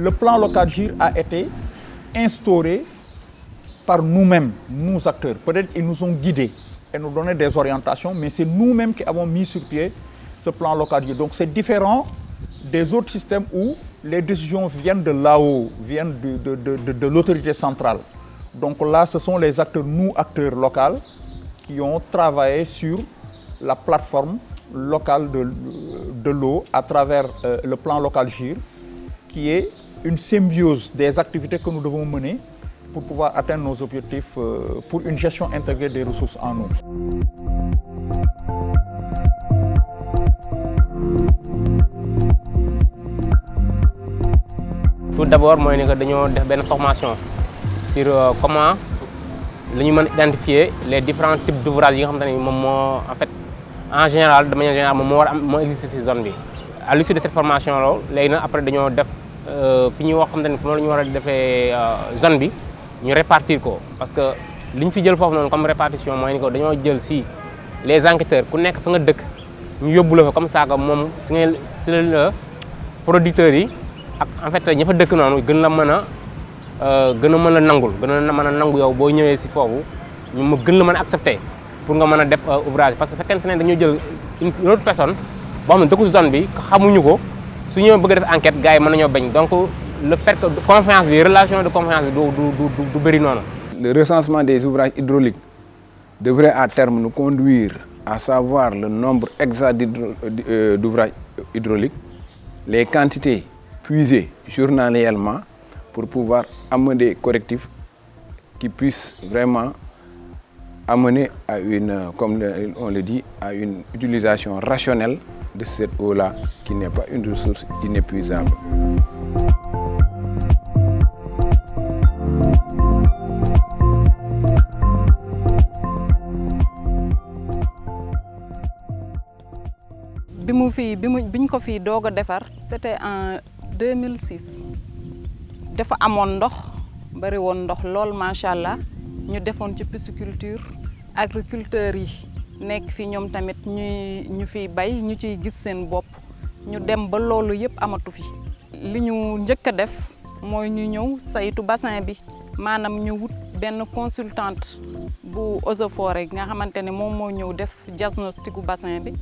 le plan local GIR a été instauré par nous-mêmes, nous acteurs. Peut-être ils nous ont guidés et nous donné des orientations, mais c'est nous-mêmes qui avons mis sur pied ce plan local GIR. Donc c'est différent des autres systèmes où les décisions viennent de là-haut, viennent de l'autorité centrale. Donc là, ce sont les acteurs, nous acteurs locaux, qui ont travaillé sur la plateforme locale de l'eau à travers le plan local GIR, qui est une symbiose des activités que nous devons mener pour pouvoir atteindre nos objectifs pour une gestion intégrée des ressources en eau. Tout d'abord, nous avons fait une formation sur comment identifier les différents types d'ouvrages qui en fait, en général, de manière générale, existent dans ces zones. À l'issue de cette formation, après, nous avons zone bi ñu répartir ko parce que liñ fi jël fofu non comme répartition moy ni ko dañoo jël si les enquêteurs ku nekk fa nga dëkk ñu yobbu la fa comme ça que mom si le producteurs yi ak en fait ña fa dëkk non gën la mëna nangul gën la mëna nangu yow bo ñëwé ci fofu ñu ma gën la mëna accepter pour nga mëna def ouvrage parce que fekkente ne dañu jël une autre personne bo xam ne dëkku zone bi xamuñu ko su ñëw bëgg def enquête gaay mëna ñoo bañ donc le fait que confiance, les relations de confiance du bëri noonu. Le recensement des ouvrages hydrauliques devrait à terme nous conduire à savoir le nombre exact d'ouvrages hydrauliques, les quantités puisées journalièrement pour pouvoir amener des correctifs qui puissent vraiment amener à une, comme on le dit, à une utilisation rationnelle de cette eau-là qui n'est pas une ressource inépuisable. biñ ko fi doog a defar c'était en 2006 dafa amoon ndox bari woon ndox lool macha allah ñu defoon ci pisciculture agriculteurs yi nekk fi ñoom tamit ñu fiy bay ñu ciy gis seen bopp ñu dem ba loolu yëpp amatu fi li ñu njëkk a def mooy ñu ñëw saytu bassin bi maanaam ñu wut benn consultante bu Eaux et Forêts nga xamante ne moom moo ñëw def diagnostic gu bassin bi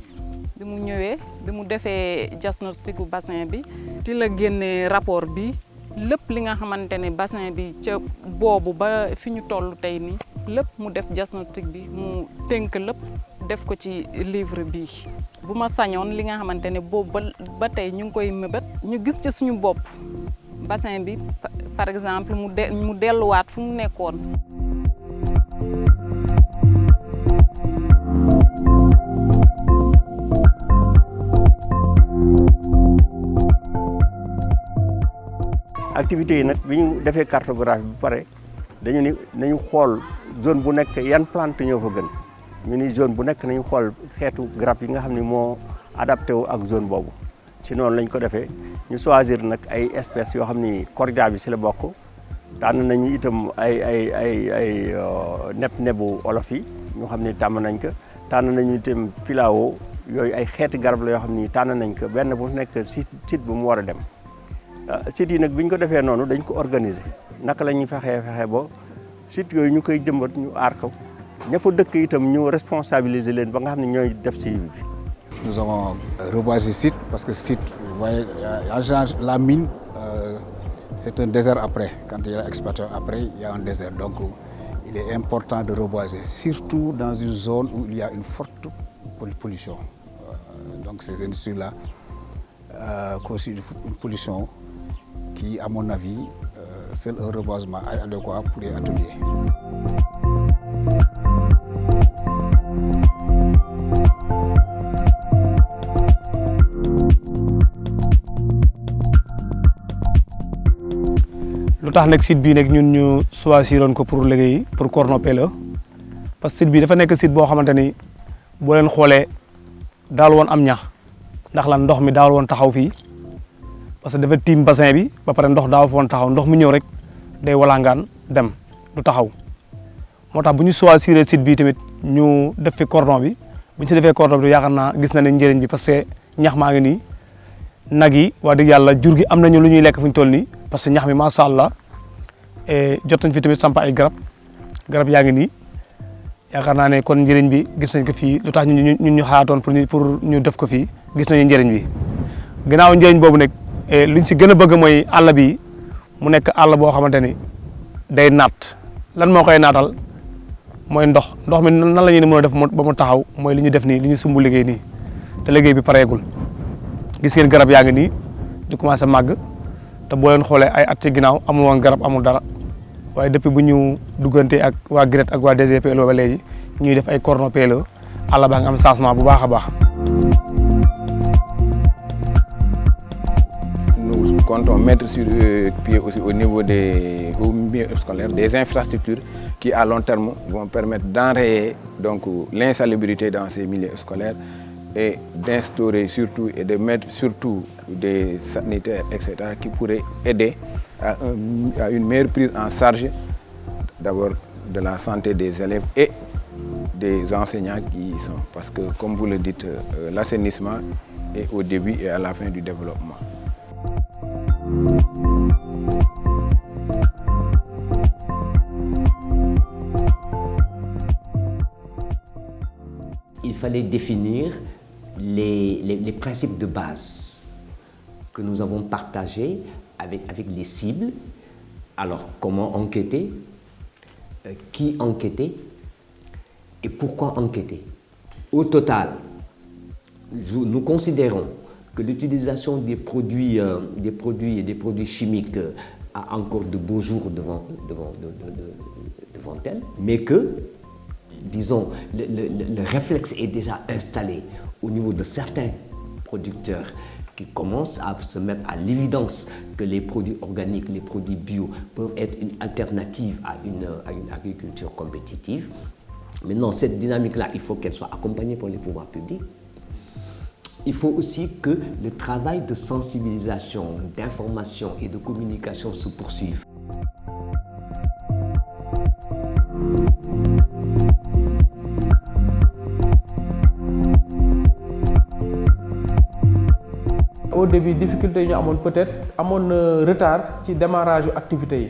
bi mu ñëwee bi mu defee diagnostic gu bassin bi ci la génnee rapport bi lépp li nga xamante ne bassin bi ca boobu ba fi ñu toll tey nii lépp mu def diagnostic bi mu tënk lépp def ko ci livre bi bu ma sañoon li nga xamante ne boobu ba tey ñu ngi koy mëbët ñu gis ci suñu bopp bassin bi par exemple mu delluwaat fu mu nekkoon. activités yi nag bi ñu defee cartographie bi pare dañu ni nañu xool zone bu nekk yan plante ñoo fa gën ñu ni zone bu nekk nañu xool xeetu garab yi nga xam ne moo adapté wu ak zone boobu ci noonu lañ ko defee ñu choisir nag ay espèces yoo xam ni cordia bi si la bokk tànn nañu itam ay nebu olof yi ñoo xam ni tàmm nañ ko tànn nañu itam filao yooyu ay xeeti garab la yoo xam ni tànn nañ ko benn bu nekk site bu mu war a dem site yi nag bi ñu ko defee noonu dañ ko organiser naka la ñuy fexe ba site yooyu ñu koy jëmbat ñu aar ko ña fa dëkk itam ñu responsabiliser leen ba nga xam ne ñooy def ci bi. Nous avons reboisé le site parce que le site, vous voyez, la mine, c'est un désert après. Quand il y a l'exploitation après, il y a un désert. Donc, il est important de reboiser, surtout dans une zone où il y a une forte pollution. Donc, ces industries-là constituent une pollution qui, à mon avis, c'est un reboisement adéquat pour les ateliers. lu tax nag site bii nag ñun ñu choisiroon ko pour liggéey pour Cornopé la parce que site bii dafa nekk site boo xamante ni boo leen xoolee daal woon am ñax ndax lan ndox mi daal woon taxaw fii parce que dafa tiim bassin bi ba pare ndox daaw fa woon taxaw ndox mu ñëw rek day walangaan dem du taxaw moo tax bu ñu choisir site bii tamit ñu def fi cordon bi bu ñu si defee cordon bi yaakaar naa gis na ne njëriñ bi parce que ñax maa ngi nii nag yi wax dëgg yàlla jur gi am nañu lu ñuy lekk fu ñu toll nii parce que ñax mi macha allah jot nañ fi tamit samp ay garab yaa ngi nii yaakaar naa ne kon njëriñ bi gis nañ ko fii lu tax ñun ñu xalaatoon pour ñu def ko fii gis nañu njëriñ bi ginnaaw njëriñ boobu nag luñ si gën a bëgg mooy àll bi mu nekk àll boo xamante ni day naat lan moo koy naatal mooy ndox mi nan la ñuy mën a def ba mu taxaw mooy li ñu def nii li ñu sumb liggéey nii te liggéey bi pareegul gis ngeen garab yaa ngi nii di commencé màgg te boo leen xoolee ay at ci ginnaaw amul woon garab amul dara waaye depuis bu ñu duggante ak waa GRET ak waa DGPLO ba léegi ñuy def ay corno PLE àll baa nga am changement bu baax a baax. Nous comptons mettre sur pied aussi au niveau des milieux scolaires des infrastructures qui à long terme vont permettre d'enrayer donc l'insalubrité dans ces milieux scolaires et d'instaurer surtout et de mettre surtout des sanitaires, etc., qui pourraient aider à une meilleure prise en charge d'abord de la santé des élèves et des enseignants qui y sont. Parce que, comme vous le dites, l'assainissement est au début et à la fin du développement. Il fallait définir les principes de base que nous avons partagés avec les cibles. Alors, comment enquêter, qui enquêter et pourquoi enquêter. Au total, nous considérons que l'utilisation des produits chimiques a encore de beaux jours devant elle, mais que, disons, le réflexe est déjà installé au niveau de certains producteurs qui commencent à se mettre à l'évidence que les produits organiques, les produits bio peuvent être une alternative à une agriculture compétitive. Maintenant, cette dynamique-là, il faut qu'elle soit accompagnée par les pouvoirs publics. Il faut aussi que le travail de sensibilisation, d'information et de communication se poursuive. Au début, difficulté ñu amoon peut-être amoon retard ci démarrage activité yi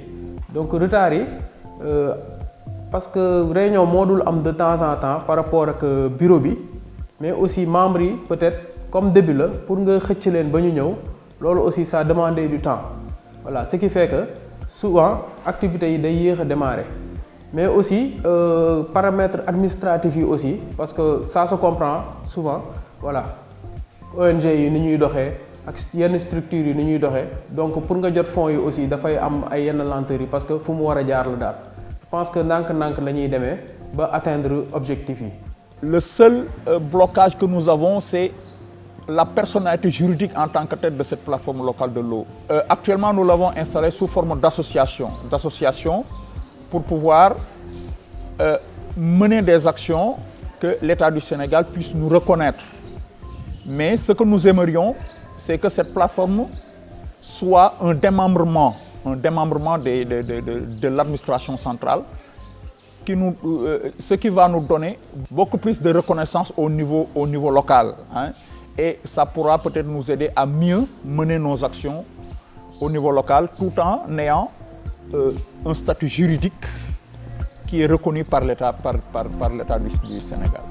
donc retard yi parce que réunion moo dul am de temps en temps par rapport ak bureau bi mais aussi membres yi peut-être comme début la pour nga xëcc leen ba ñu ñëw loolu aussi ça demandait du temps voilà ce qui fait que souvent activités yi day yéex a démarrer mais aussi paramètres administratifs yi aussi parce que ça se comprend souvent voilà ONG yi ni ñuy doxee ak yenn structures yi ni ñuy doxee donc pour nga jot fonds yi aussi dafay am ay yenn lenteurs yi parce que fu mu war a jaar la daal je pense que ndànk-ndànk la ñuy demee ba atteindre objectif yi. Le seul blocage que nous avons, c'est la personnalité juridique en tant que tête de cette plateforme locale de l'eau. Actuellement, nous l'avons installée sous forme d'association pour pouvoir mener des actions que l'État du Sénégal puisse nous reconnaître. Mais ce que nous aimerions, c'est que cette plateforme soit un démembrement de l'administration centrale, ce qui va nous donner beaucoup plus de reconnaissance au niveau local. Hein, et ça pourra peut-être nous aider à mieux mener nos actions au niveau local tout en ayant un statut juridique qui est reconnu par l'État du Sénégal.